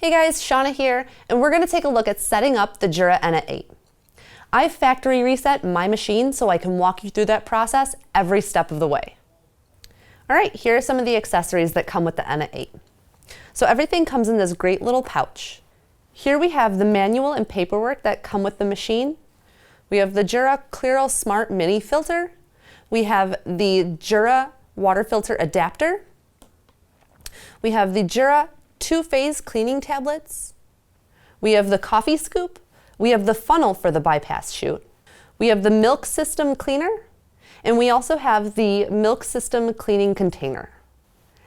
Hey guys, Shauna here, and we're going to take a look at setting up the JURA ENA 8. I've factory reset my machine so I can walk you through that process every step of the way. Alright, here are some of the accessories that come with the ENA 8. So everything comes in this great little pouch. Here we have the manual and paperwork that come with the machine. We have the JURA Clear Smart Mini Filter. We have the JURA Water Filter Adapter. We have the JURA two-phase cleaning tablets. We have the coffee scoop. We have the funnel for the bypass chute. We have the milk system cleaner. And we also have the milk system cleaning container.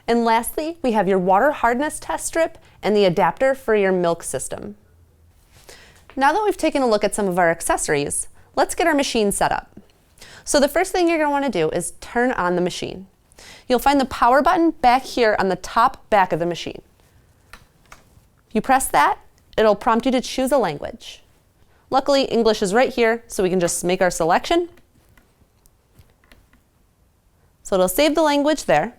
And lastly, we have your water hardness test strip and the adapter for your milk system. Now that we've taken a look at some of our accessories, let's get our machine set up. So the first thing you're going to want to do is turn on the machine. You'll find the power button back here on the top back of the machine. You press that, it'll prompt you to choose a language. Luckily, English is right here, so we can just make our selection. So it'll save the language there.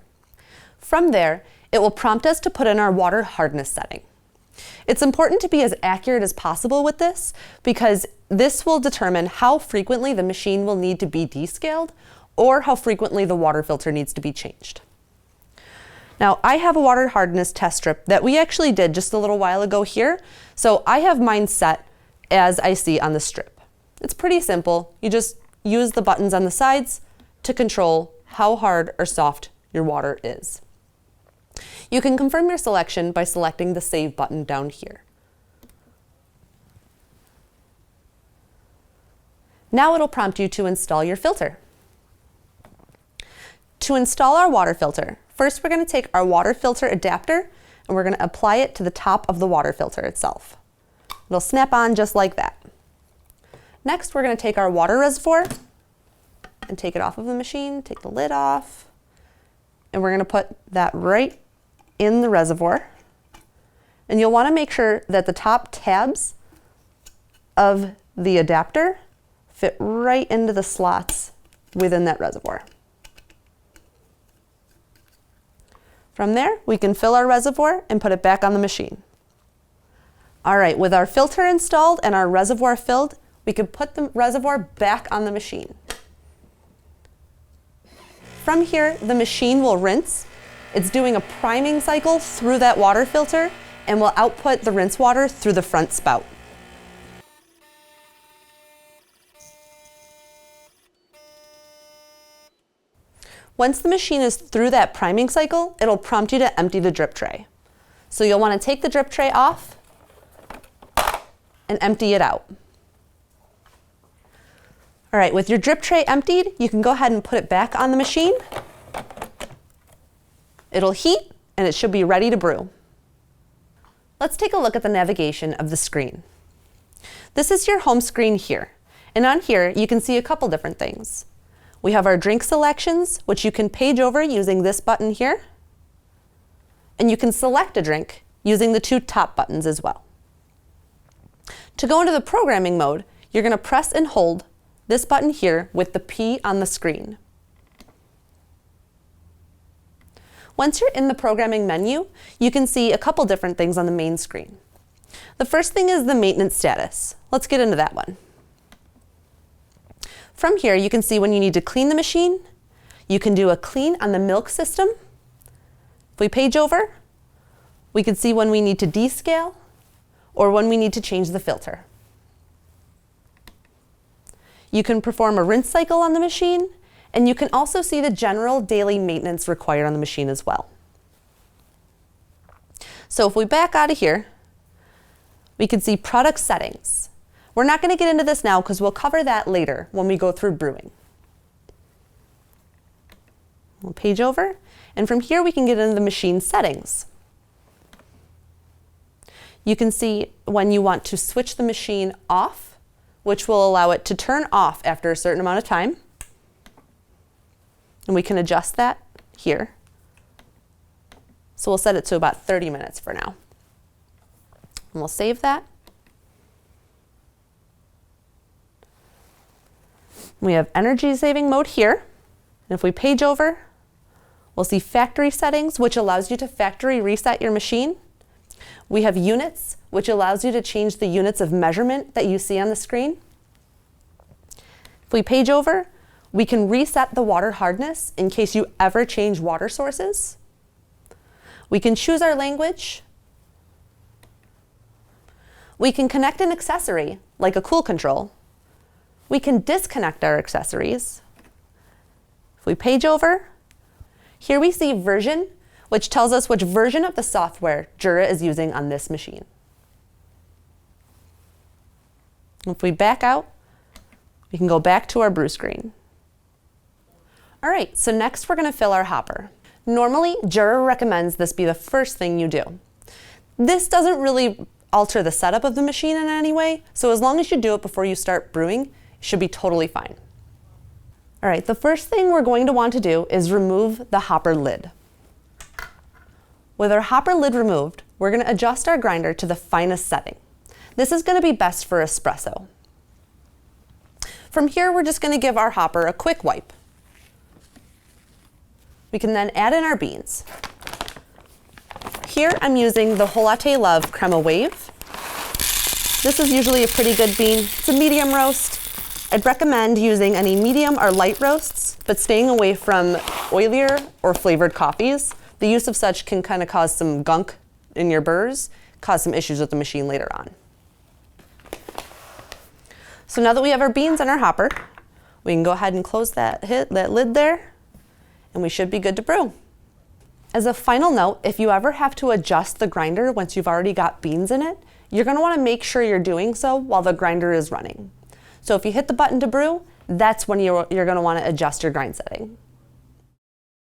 From there, it will prompt us to put in our water hardness setting. It's important to be as accurate as possible with this because this will determine how frequently the machine will need to be descaled or how frequently the water filter needs to be changed. Now, I have a water hardness test strip that we actually did just a little while ago here, so I have mine set as I see on the strip. It's pretty simple. You just use the buttons on the sides to control how hard or soft your water is. You can confirm your selection by selecting the Save button down here. Now it'll prompt you to install your filter. To install our water filter, first we're going to take our water filter adapter and we're going to apply it to the top of the water filter itself. It'll snap on just like that. Next, we're going to take our water reservoir and take it off of the machine, take the lid off, and we're going to put that right in the reservoir. And you'll want to make sure that the top tabs of the adapter fit right into the slots within that reservoir. From there, we can fill our reservoir and put it back on the machine. All right, with our filter installed and our reservoir filled, we can put the reservoir back on the machine. From here, the machine will rinse. It's doing a priming cycle through that water filter and will output the rinse water through the front spout. Once the machine is through that priming cycle, it'll prompt you to empty the drip tray. So you'll want to take the drip tray off and empty it out. All right, with your drip tray emptied, you can go ahead and put it back on the machine. It'll heat and it should be ready to brew. Let's take a look at the navigation of the screen. This is your home screen here. And on here, you can see a couple different things. We have our drink selections, which you can page over using this button here. And you can select a drink using the two top buttons as well. To go into the programming mode, you're going to press and hold this button here with the P on the screen. Once you're in the programming menu, you can see a couple different things on the main screen. The first thing is the maintenance status. Let's get into that one. From here, you can see when you need to clean the machine. You can do a clean on the milk system. If we page over, we can see when we need to descale or when we need to change the filter. You can perform a rinse cycle on the machine, and you can also see the general daily maintenance required on the machine as well. So if we back out of here, we can see product settings. We're not going to get into this now because we'll cover that later when we go through brewing. We'll page over, and from here we can get into the machine settings. You can see when you want to switch the machine off, which will allow it to turn off after a certain amount of time. And we can adjust that here. So we'll set it to about 30 minutes for now. And we'll save that. We have energy saving mode here. And if we page over, we'll see factory settings, which allows you to factory reset your machine. We have units, which allows you to change the units of measurement that you see on the screen. If we page over, we can reset the water hardness in case you ever change water sources. We can choose our language. We can connect an accessory, like a cool control. We can disconnect our accessories. If we page over, here we see version, which tells us which version of the software JURA is using on this machine. If we back out, we can go back to our brew screen. All right, so next we're going to fill our hopper. Normally, JURA recommends this be the first thing you do. This doesn't really alter the setup of the machine in any way, so as long as you do it before you start brewing, it should be totally fine. All right, the first thing we're going to want to do is remove the hopper lid. With our hopper lid removed, we're going to adjust our grinder to the finest setting. This is going to be best for espresso. From here, we're just going to give our hopper a quick wipe. We can then add in our beans. Here I'm using the Whole Latte Love Crema Wave. This is usually a pretty good bean. It's a medium roast. I'd recommend using any medium or light roasts, but staying away from oilier or flavored coffees. The use of such can kind of cause some gunk in your burrs, cause some issues with the machine later on. So now that we have our beans in our hopper, we can go ahead and close that lid there, and we should be good to brew. As a final note, if you ever have to adjust the grinder once you've already got beans in it, you're going to want to make sure you're doing so while the grinder is running. So if you hit the button to brew, that's when you're going to want to adjust your grind setting.